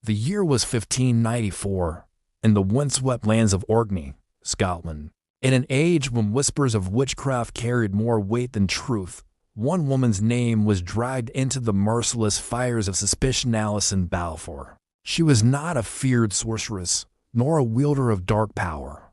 The year was 1594, in the windswept lands of Orkney, Scotland. In an age when whispers of witchcraft carried more weight than truth, one woman's name was dragged into the merciless fires of suspicion: Allison Balfour. She was not a feared sorceress, nor a wielder of dark power,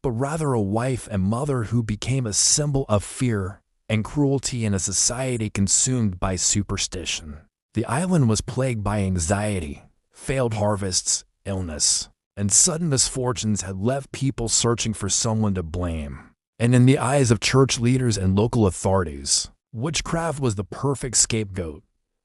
but rather a wife and mother who became a symbol of fear and cruelty in a society consumed by superstition. The island was plagued by anxiety, failed harvests, illness, and sudden misfortunes had left people searching for someone to blame. And in the eyes of church leaders and local authorities, witchcraft was the perfect scapegoat.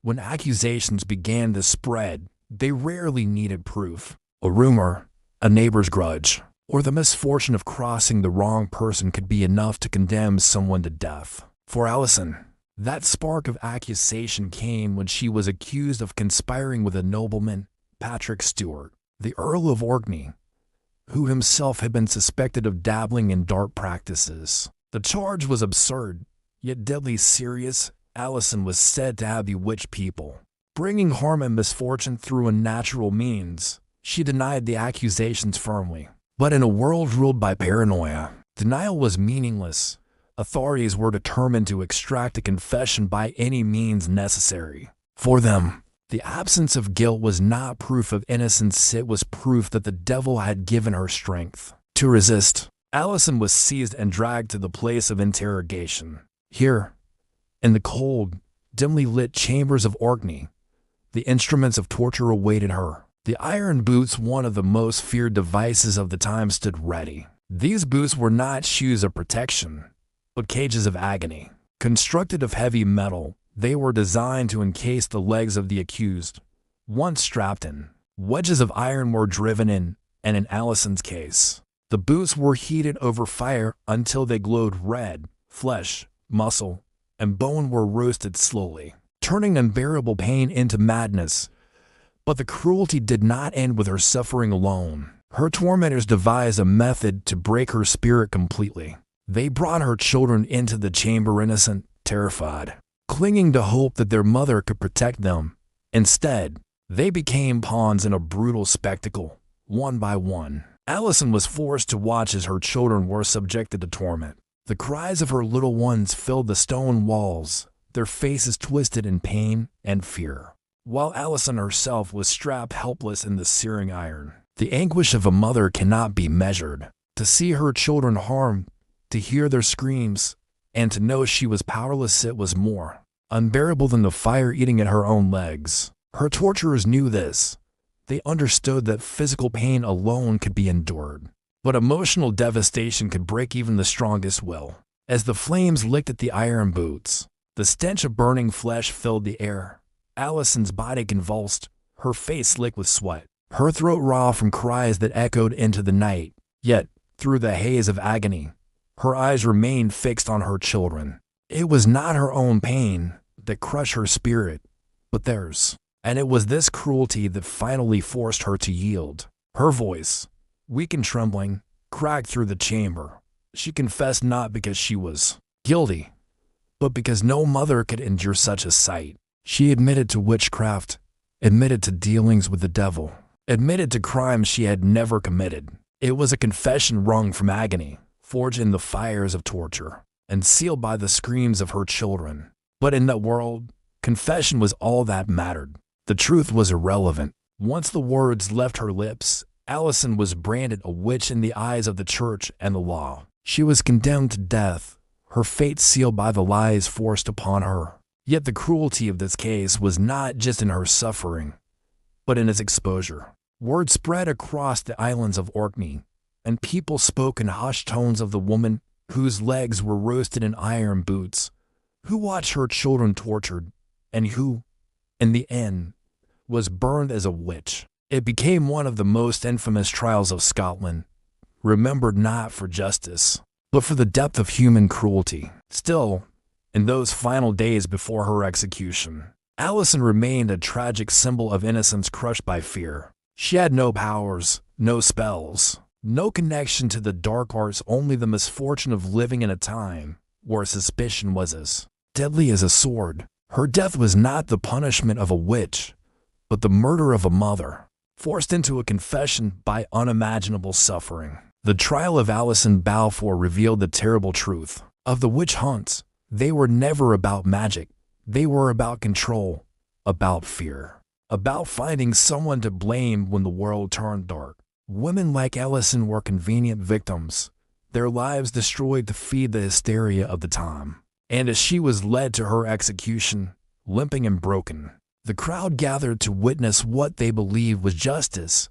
When accusations began to spread, they rarely needed proof. A rumor, a neighbor's grudge, or the misfortune of crossing the wrong person could be enough to condemn someone to death. For Allison, that spark of accusation came when she was accused of conspiring with a nobleman, Patrick Stewart, the Earl of Orkney, who himself had been suspected of dabbling in dark practices. The charge was absurd, yet deadly serious. Allison was said to have bewitched people, bringing harm and misfortune through unnatural means. She denied the accusations firmly. But in a world ruled by paranoia, denial was meaningless. Authorities were determined to extract a confession by any means necessary. For them, the absence of guilt was not proof of innocence, it was proof that the devil had given her strength to resist. Allison was seized and dragged to the place of interrogation. Here, in the cold, dimly lit chambers of Orkney, the instruments of torture awaited her. The iron boots, one of the most feared devices of the time, stood ready. These boots were not shoes of protection, but cages of agony. Constructed of heavy metal, they were designed to encase the legs of the accused. Once strapped in, wedges of iron were driven in, and in Allison's case, the boots were heated over fire until they glowed red. Flesh, muscle, and bone were roasted slowly, turning unbearable pain into madness. But the cruelty did not end with her suffering alone. Her tormentors devised a method to break her spirit completely. They brought her children into the chamber innocent, terrified, clinging to hope that their mother could protect them. Instead, they became pawns in a brutal spectacle, one by one. Allison was forced to watch as her children were subjected to torment. The cries of her little ones filled the stone walls, their faces twisted in pain and fear, while Allison herself was strapped helpless in the searing iron. The anguish of a mother cannot be measured. To see her children harmed, to hear their screams, and to know she was powerless, it was more unbearable than the fire eating at her own legs. Her torturers knew this. They understood that physical pain alone could be endured, but emotional devastation could break even the strongest will. As the flames licked at the iron boots, the stench of burning flesh filled the air. Allison's body convulsed, her face slick with sweat, her throat raw from cries that echoed into the night. Yet, through the haze of agony, her eyes remained fixed on her children. It was not her own pain that crushed her spirit, but theirs. And it was this cruelty that finally forced her to yield. Her voice, weak and trembling, cracked through the chamber. She confessed not because she was guilty, but because no mother could endure such a sight. She admitted to witchcraft, admitted to dealings with the devil, admitted to crimes she had never committed. It was a confession wrung from agony, forged in the fires of torture, and sealed by the screams of her children. But in that world, confession was all that mattered. The truth was irrelevant. Once the words left her lips, Allison was branded a witch in the eyes of the church and the law. She was condemned to death, her fate sealed by the lies forced upon her. Yet the cruelty of this case was not just in her suffering, but in its exposure. Word spread across the islands of Orkney, and people spoke in hushed tones of the woman whose legs were roasted in iron boots, who watched her children tortured, and who, in the end, was burned as a witch. It became one of the most infamous trials of Scotland, remembered not for justice, but for the depth of human cruelty. Still, in those final days before her execution, Allison remained a tragic symbol of innocence crushed by fear. She had no powers, no spells, no connection to the dark arts, only the misfortune of living in a time where suspicion was as deadly as a sword. Her death was not the punishment of a witch, but the murder of a mother. forced into a confession by unimaginable suffering. The trial of Allison Balfour revealed the terrible truth of the witch hunts. They were never about magic. They were about control, about fear, about finding someone to blame when the world turned dark. Women like Allison were convenient victims, their lives destroyed to feed the hysteria of the time. And as she was led to her execution, limping and broken, the crowd gathered to witness what they believed was justice.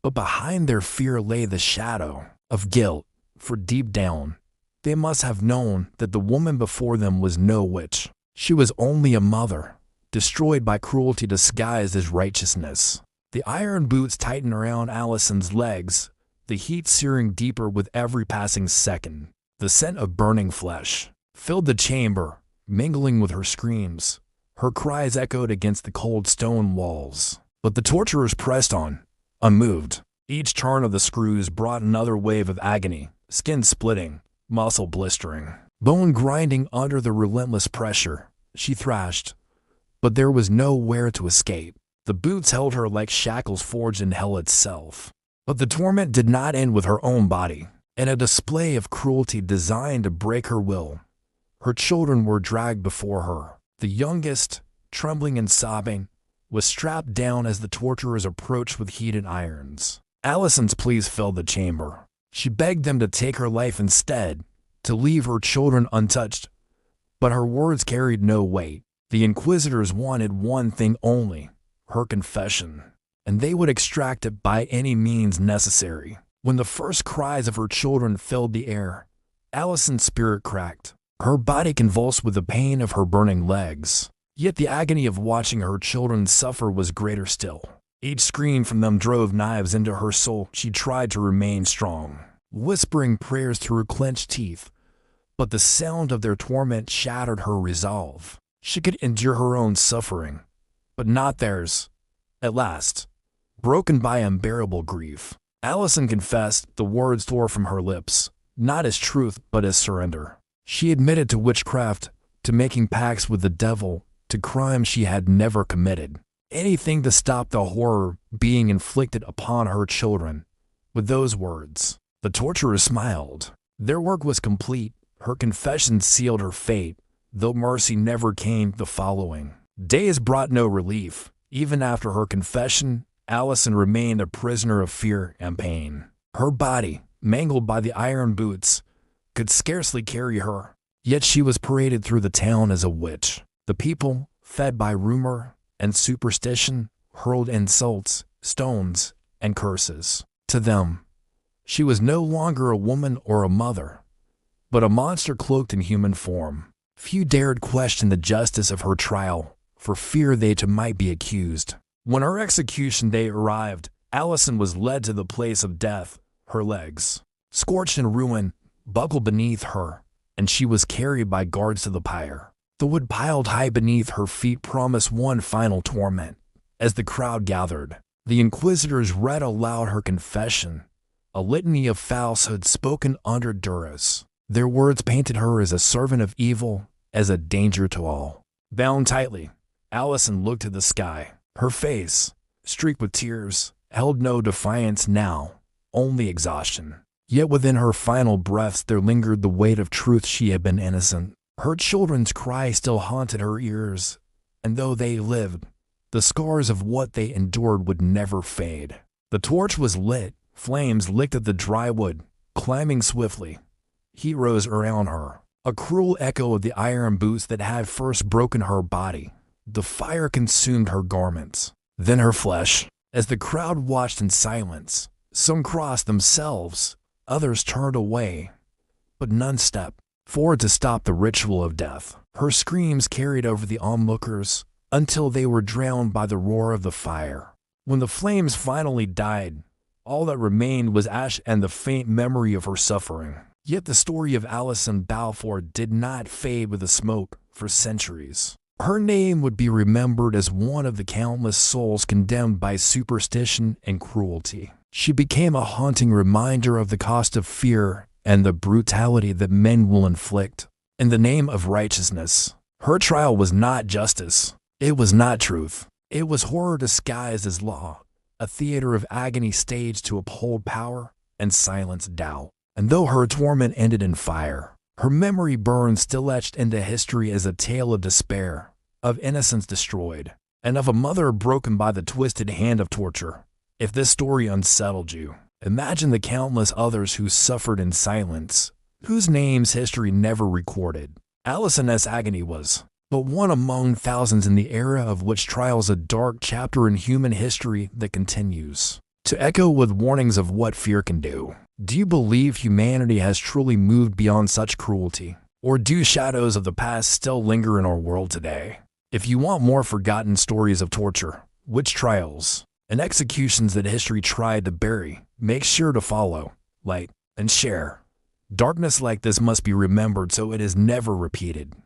But behind their fear lay the shadow of guilt, for deep down, they must have known that the woman before them was no witch. She was only a mother, destroyed by cruelty disguised as righteousness. The iron boots tightened around Allison's legs, the heat searing deeper with every passing second. The scent of burning flesh filled the chamber, mingling with her screams. Her cries echoed against the cold stone walls. But the torturers pressed on, unmoved. Each turn of the screws brought another wave of agony, skin splitting, muscle blistering, bone grinding under the relentless pressure. She thrashed, but there was nowhere to escape. The boots held her like shackles forged in hell itself. But the torment did not end with her own body. In a display of cruelty designed to break her will, her children were dragged before her. The youngest, trembling and sobbing, was strapped down as the torturers approached with heated irons. Allison's pleas filled the chamber. She begged them to take her life instead, to leave her children untouched. But her words carried no weight. The inquisitors wanted one thing only, her confession, and they would extract it by any means necessary. When the first cries of her children filled the air, Allison's spirit cracked. Her body convulsed with the pain of her burning legs. Yet the agony of watching her children suffer was greater still. Each scream from them drove knives into her soul. She tried to remain strong, whispering prayers through her clenched teeth, but the sound of their torment shattered her resolve. She could endure her own suffering, but not theirs. At last, broken by unbearable grief, Allison confessed. The words tore from her lips, not as truth but as surrender. She admitted to witchcraft, to making pacts with the devil, to crimes she had never committed. Anything to stop the horror being inflicted upon her children. With those words, the torturers smiled. Their work was complete. Her confession sealed her fate, though mercy never came the following. Days brought no relief. Even after her confession, Allison remained a prisoner of fear and pain. Her body, mangled by the iron boots, could scarcely carry her. Yet she was paraded through the town as a witch. The people, fed by rumor and superstition, hurled insults, stones, and curses. To them, she was no longer a woman or a mother, but a monster cloaked in human form. Few dared question the justice of her trial, for fear they too might be accused. When her execution day arrived, Allison was led to the place of death. Her legs, scorched in ruin, buckled beneath her, and she was carried by guards to the pyre. The wood piled high beneath her feet promised one final torment. As the crowd gathered, the inquisitors read aloud her confession, a litany of falsehood spoken under duress. Their words painted her as a servant of evil, as a danger to all. Bound tightly, Allison looked to the sky. Her face, streaked with tears, held no defiance now, only exhaustion. Yet within her final breaths there lingered the weight of truth. She had been innocent. Her children's cry still haunted her ears, and though they lived, the scars of what they endured would never fade. The torch was lit, flames licked at the dry wood, climbing swiftly. Heat rose around her, a cruel echo of the iron boots that had first broken her body. The fire consumed her garments, then her flesh. As the crowd watched in silence, some crossed themselves, others turned away, but none stepped forward to stop the ritual of death. Her screams carried over the onlookers until they were drowned by the roar of the fire. When the flames finally died, all that remained was ash and the faint memory of her suffering. Yet the story of Allison Balfour did not fade with the smoke for centuries. Her name would be remembered as one of the countless souls condemned by superstition and cruelty. She became a haunting reminder of the cost of fear and the brutality that men will inflict in the name of righteousness. Her trial was not justice. It was not truth. It was horror disguised as law. a theater of agony staged to uphold power and silence doubt. And though her torment ended in fire, her memory burns still etched into history as a tale of despair, of innocence destroyed, and of a mother broken by the twisted hand of torture. If this story unsettled you, imagine the countless others who suffered in silence, whose names history never recorded. Allison's agony was but one among thousands in the era of witch trials, a dark chapter in human history that continues to echo with warnings of what fear can do. Do you believe humanity has truly moved beyond such cruelty? Or do shadows of the past still linger in our world today? If you want more forgotten stories of torture, witch trials, and executions that history tried to bury, make sure to follow, like, and share. Darkness like this must be remembered so it is never repeated.